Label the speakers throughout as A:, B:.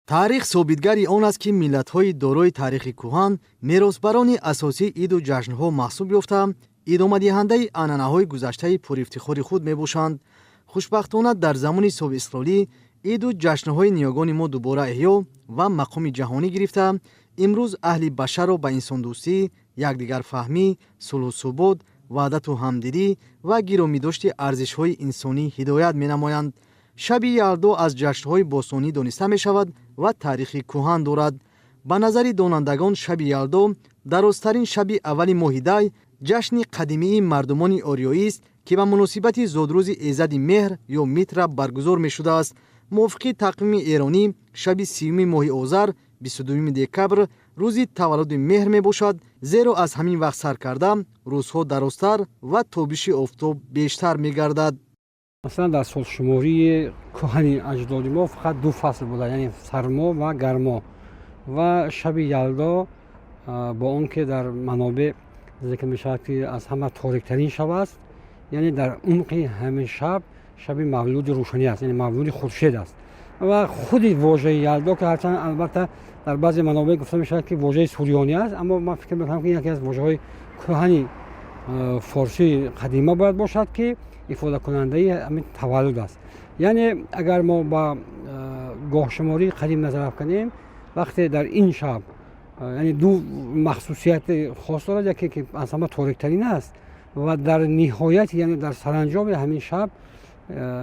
A: таърих собитгари он аст ки миллатҳои дорои таърихи кӯҳан меросбарони асосии иду ҷашнҳо маҳсуб ёфта идомадиҳандаи анъанаҳои гузаштаи пурифтихори худ мебошанд. хушбахтона дар замони собиқисролӣ иду ҷашнҳои ниёгони мо дубора эҳё ва мақоми ҷаҳонӣ гирифта имрӯз аҳли башарро ба инсондӯстӣ, якдигарфаҳмӣ, сулҳусубот, ваҳдату ҳамдилӣ ва гиромидошти арзишҳои инсонӣ ҳидоят менамоянд. шаби ялдо аз ҷашнҳои бостонӣ дониста мешавад ва таърихи кӯҳан дорад. ба назари донандагон шаби ялдо дарозтарин шаби аввали моҳи дай ҷашни қадимии мардумони ориёист ки ба муносибати зодрӯзи эзади меҳр ё митра баргузор мешудааст. мувофиқи тақвими эронӣ шаби 30 моҳи озар 22 декабр рӯзи таваллуди меҳр мебошад, зеро аз ҳамин вақт сар карда рӯзҳо дарозтар ва тобиши офтоб бештар мегардад.
B: مثلا در سالشماری کهن اجداد ما فقط دو فصل بوده، یعنی سرما و گرما و شب یلدا با اون که در منابع ذکر می شود که از همه تاریک ترین شب است، یعنی در عمق همین شب مولود روشنی است، یعنی مولود خورشید است. و خود واژه یلدا که هرچند البته در بعضی منابع گفته می شود که واژه سوریانی است، اما من فکر می کنم که یکی از واژه‌های کهن فارسی قدیمه باید باشد که ifade کننده همین تولد است. یعنی اگر ما با گاه شماری قدیم نظر کنیم، وقتی در این شب یعنی دو مخصوصیت خاص دارد، یکی که از همه تاریک ترین است و در نهایت یعنی در سرانجام همین شب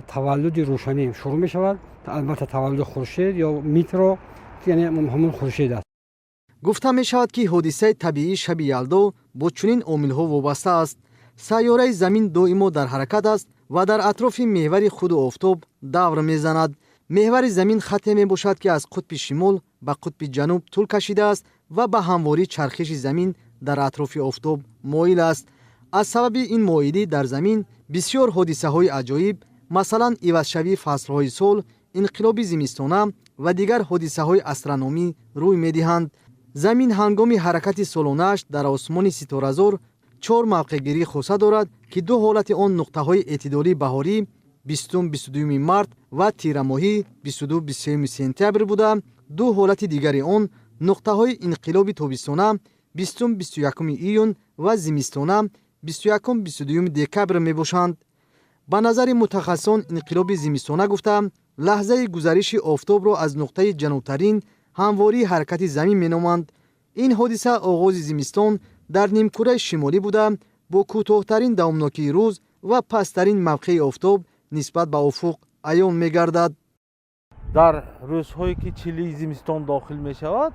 B: تولد روشنی شروع می شود، البته تولد خورشید یا میترا یعنی همون خورشید است.
A: گفته می شود که حادثه طبیعی شب یلدا با چنین عامل‌ها وابسته است. сайёраи замин доимо дар ҳаракат аст ва дар атрофи меҳвари худу офтоб давр мезанад. меҳвари замин хатте мебошад ки аз қутби шимол ба қутби ҷануб тӯл кашидааст ва ба ҳамворӣ чархиши замин дар атрофи офтоб моил аст. аз сабаби ин моилӣ дар замин бисёр ҳодисаҳои аҷоиб, масалан ивазшавии фаслҳои сол, инқилоби зимистона ва дигар ҳодисаҳои астрономӣ рӯй медиҳанд. замин ҳангоми ҳаракати солонааш дар осмони ситоразор 4 мавқеъгирии хоса дорад ки ду ҳолати он нуқтаҳои эътидолии баҳорӣ 20-22 март ва тирамоҳӣ 22-23 сентябр буда, ду ҳолати дигари он нуқтаҳои инқилоби тобистона 20-21 июн ва зимистона 21-22 декабр мебошанд. ба назари мутахассисон инқилоби зимистона гуфта лаҳзаи гузариши офтобро аз нуқтаи ҷанубтарин ҳамвории ҳаракати замин меноманд. ин ҳодиса оғози зимистон дар нимкураи шимолӣ буда бо кӯтоҳтарин давомнокии рӯз ва пасттарин мавқеи офтоб нисбат ба уфуқ аён мегардад.
C: дар рӯзҳое ки чилии зимистон дохил мешавад,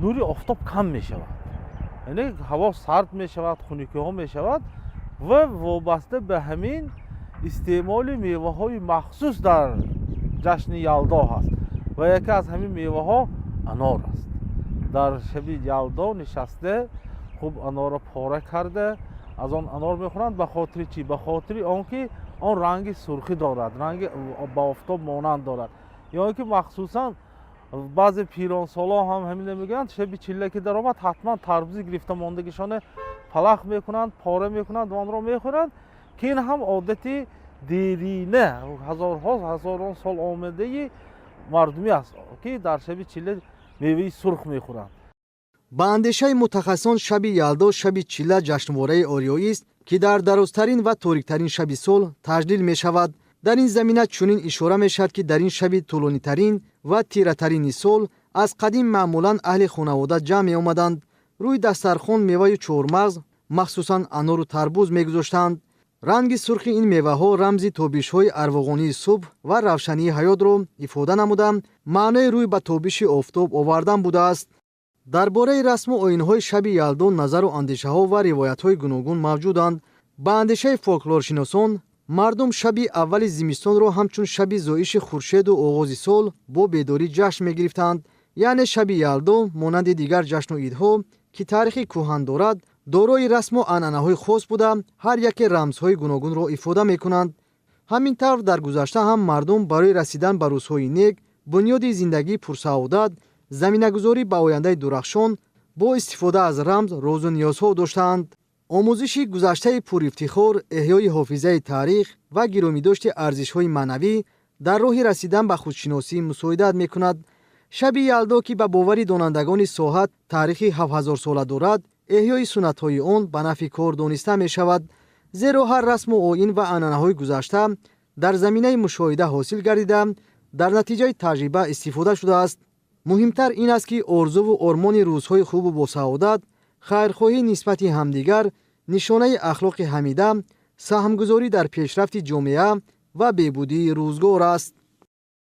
C: нури офтоб кам мешавад, яъне ҳаво сард мешавад, хунукиҳо мешавад ва вобаста ба ҳамин истеъмоли меваҳои махсус дар ҷашни ялдо ҳаст ва яке аз ҳамин меваҳо анор аст. дар шаби ялдо нишаста хуб анорро пора карда аз он анор мехӯранд. ба хотири чӣ? ба хотири он ки он ранги сурхӣ дорад, ранги ба офтоб монанд дорад. ё ин ки махсусан баъзе пиронсолон ҳам ҳамин мегӯянд, шаби чилла ки даромад ҳатман тарбузи гирифтамондагишона палах мекунанд, пора мекунанд ва онро мехӯранд, ки ин ҳам одати дерина ҳазорон сол омадаи мардумӣ аст ки дар шаби чилла меваи сурх мехӯранд.
A: ба андешаи мутахассисон шаби ялдо шаби чилла ҷашнвораи ориёист ки дар дарозтарин ва ториктарин шаби сол таҷлил мешавад. дар ин замина чунин ишора мешавад ки дар ин шаби тӯлонитарин ва тиратарини сол аз қадим маъмулан аҳли хонавода ҷамъ меомаданд. рӯи дастархон меваю чормағз, махсусан анору тарбуз мегузоштанд. ранги сурхи ин меваҳо рамзи тобишҳои арвоғонии субҳ ва равшании ҳаётро ифода намуда маънои рӯй ба тобиши офтоб овардан будааст. дар бораи расму оинҳои шаби ялдо назару андешаҳо ва ривоятҳои гуногун мавҷуданд. ба андешаи фолклоршиносон мардум шаби аввали зимистонро ҳамчун шаби зоиши хуршеду оғози сол бо бедорӣ ҷашн мегирифтанд. яъне шаби ялдо монанди дигар ҷашну идҳо ки таърихи кӯҳан дорад, дорои расму анъанаҳои хос буда ҳар яке рамзҳои гуногунро ифода мекунанд. ҳамин тавр дар гузашта ҳам мардум барои расидан ба рӯзҳои нек, бунёди зиндагии пурсаодат, заминагузорӣ ба ояндаи дурахшон бо истифода аз рамз розу ниёзҳо доштаанд. омӯзиши гузаштаи пурифтихор, эҳёи ҳофизаи таърих ва гиромидошти арзишҳои маънавӣ дар роҳи расидан ба худшиносӣ мусоидат мекунад. шаби ялдо ки ба бовари донандагони соҳат таърихи 7000 сола дорад, эҳёи суннатҳои он ба нафъи кор дониста мешавад, зеро ҳар расму оин ва анъанаҳои гузашта дар заминаи мушоҳида ҳосил гардида, дар натиҷаи таҷриба истифода шудааст. муҳимтар ин аст ки орзуву ормони рӯзҳои хубу босаодат, хайрхоҳӣ нисбати ҳамдигар нишонаи ахлоқи ҳамида, саҳмгузорӣ дар пешрафти ҷомеа ва беҳбудии рӯзгор аст.